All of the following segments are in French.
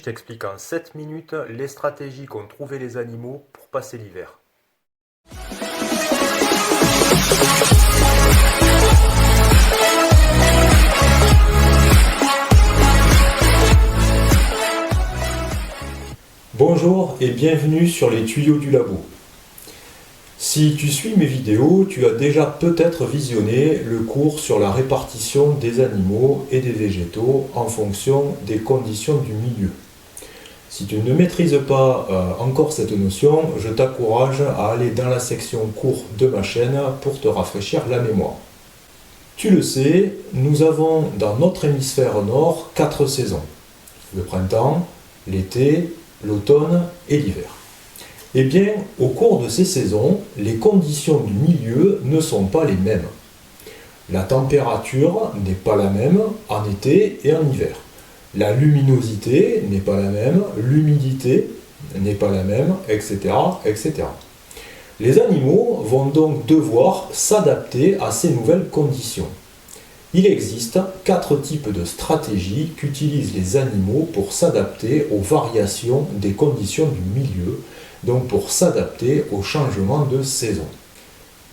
t'explique en 7 minutes les stratégies qu'ont trouvées les animaux pour passer l'hiver. Bonjour et bienvenue sur les tuyaux du labo. Si tu suis mes vidéos, tu as déjà peut-être visionné le cours sur la répartition des animaux et des végétaux en fonction des conditions du milieu. Si tu ne maîtrises pas encore cette notion, je t'encourage à aller dans la section cours de ma chaîne pour te rafraîchir la mémoire. Tu le sais, nous avons dans notre hémisphère nord 4 saisons. Le printemps, l'été, l'automne et l'hiver. Eh bien, au cours de ces saisons, les conditions du milieu ne sont pas les mêmes. La température n'est pas la même en été et en hiver. La luminosité n'est pas la même, l'humidité n'est pas la même, etc., etc. Les animaux vont donc devoir s'adapter à ces nouvelles conditions. Il existe 4 types de stratégies qu'utilisent les animaux pour s'adapter aux variations des conditions du milieu, donc pour s'adapter aux changements de saison.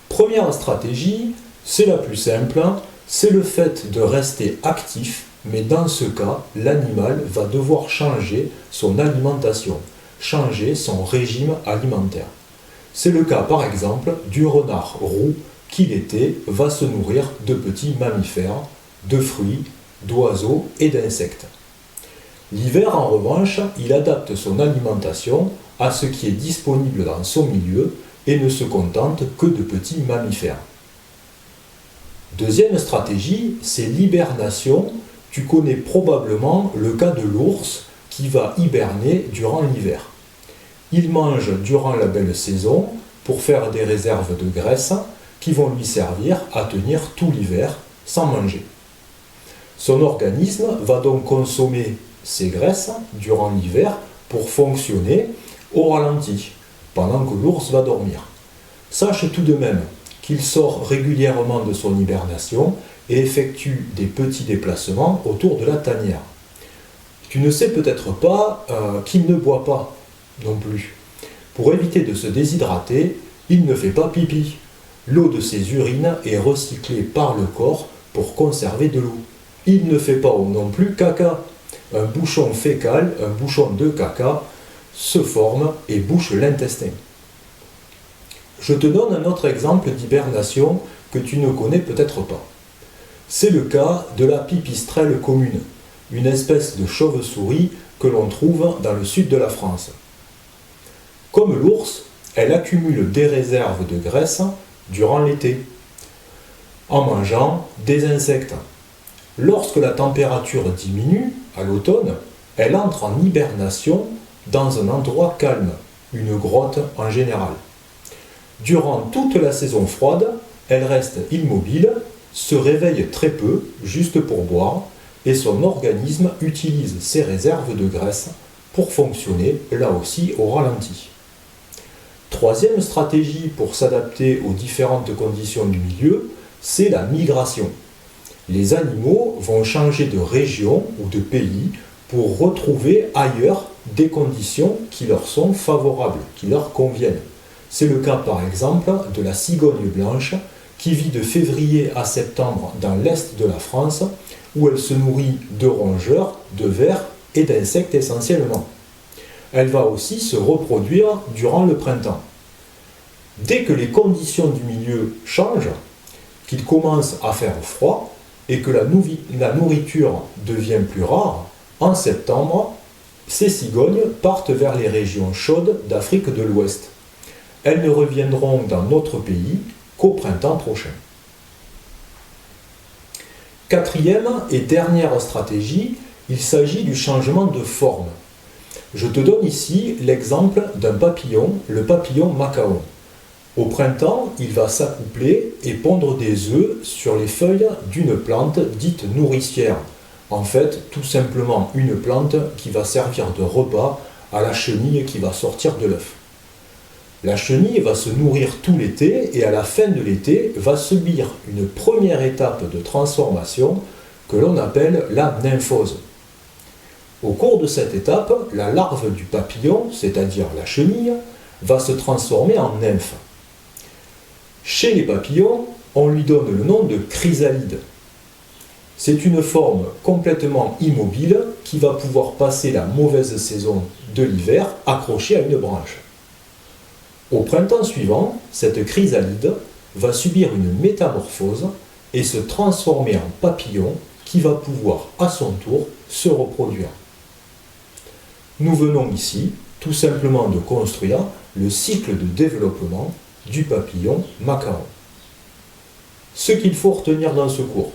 Première stratégie, c'est la plus simple, c'est le fait de rester actif, mais dans ce cas, l'animal va devoir changer son alimentation, changer son régime alimentaire. C'est le cas par exemple du renard roux qui l'été va se nourrir de petits mammifères, de fruits, d'oiseaux et d'insectes. L'hiver en revanche, il adapte son alimentation à ce qui est disponible dans son milieu et ne se contente que de petits mammifères. Deuxième stratégie, c'est l'hibernation. Tu connais probablement le cas de l'ours qui va hiberner durant l'hiver. Il mange durant la belle saison pour faire des réserves de graisse qui vont lui servir à tenir tout l'hiver sans manger. Son organisme va donc consommer ces graisses durant l'hiver pour fonctionner au ralenti, pendant que l'ours va dormir. Sache tout de même qu'il sort régulièrement de son hibernation et effectue des petits déplacements autour de la tanière. Tu ne sais peut-être pas qu'il ne boit pas non plus. Pour éviter de se déshydrater, il ne fait pas pipi. L'eau de ses urines est recyclée par le corps pour conserver de l'eau. Il ne fait pas non plus caca. Un bouchon fécal, un bouchon de caca, se forme et bouche l'intestin. Je te donne un autre exemple d'hibernation que tu ne connais peut-être pas. C'est le cas de la pipistrelle commune, une espèce de chauve-souris que l'on trouve dans le sud de la France. Comme l'ours, elle accumule des réserves de graisse durant l'été, en mangeant des insectes. Lorsque la température diminue, à l'automne, elle entre en hibernation dans un endroit calme, une grotte en général. Durant toute la saison froide, elle reste immobile, se réveille très peu, juste pour boire, et son organisme utilise ses réserves de graisse pour fonctionner là aussi au ralenti. Troisième stratégie pour s'adapter aux différentes conditions du milieu, c'est la migration. Les animaux vont changer de région ou de pays pour retrouver ailleurs des conditions qui leur sont favorables, qui leur conviennent. C'est le cas par exemple de la cigogne blanche qui vit de février à septembre dans l'est de la France où elle se nourrit de rongeurs, de vers et d'insectes essentiellement. Elle va aussi se reproduire durant le printemps. Dès que les conditions du milieu changent, qu'il commence à faire froid et que la nourriture devient plus rare, en septembre, ces cigognes partent vers les régions chaudes d'Afrique de l'Ouest. Elles ne reviendront dans notre pays qu'au printemps prochain. Quatrième et dernière stratégie, il s'agit du changement de forme. Je te donne ici l'exemple d'un papillon, le papillon macaon. Au printemps, il va s'accoupler et pondre des œufs sur les feuilles d'une plante dite nourricière. En fait, tout simplement une plante qui va servir de repas à la chenille qui va sortir de l'œuf. La chenille va se nourrir tout l'été et à la fin de l'été va subir une première étape de transformation que l'on appelle la nymphose. Au cours de cette étape, la larve du papillon, c'est-à-dire la chenille, va se transformer en nymphe. Chez les papillons, on lui donne le nom de chrysalide. C'est une forme complètement immobile qui va pouvoir passer la mauvaise saison de l'hiver accrochée à une branche. Au printemps suivant, cette chrysalide va subir une métamorphose et se transformer en papillon qui va pouvoir à son tour se reproduire. Nous venons ici tout simplement de construire le cycle de développement du papillon macaron. Ce qu'il faut retenir dans ce cours,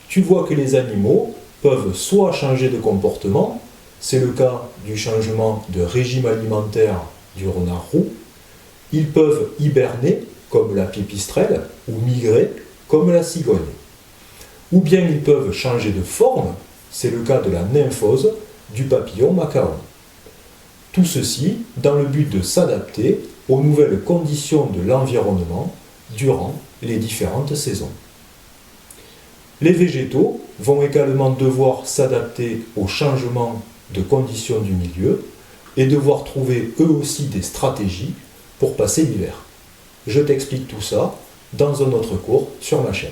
tu vois que les animaux peuvent soit changer de comportement, c'est le cas du changement de régime alimentaire du renard roux, ils peuvent hiberner comme la pipistrelle ou migrer comme la cigogne. Ou bien ils peuvent changer de forme, c'est le cas de la nymphose du papillon macaron. Tout ceci dans le but de s'adapter aux nouvelles conditions de l'environnement durant les différentes saisons. Les végétaux vont également devoir s'adapter aux changements de conditions du milieu et devoir trouver eux aussi des stratégies pour passer l'hiver. Je t'explique tout ça dans un autre cours sur ma chaîne.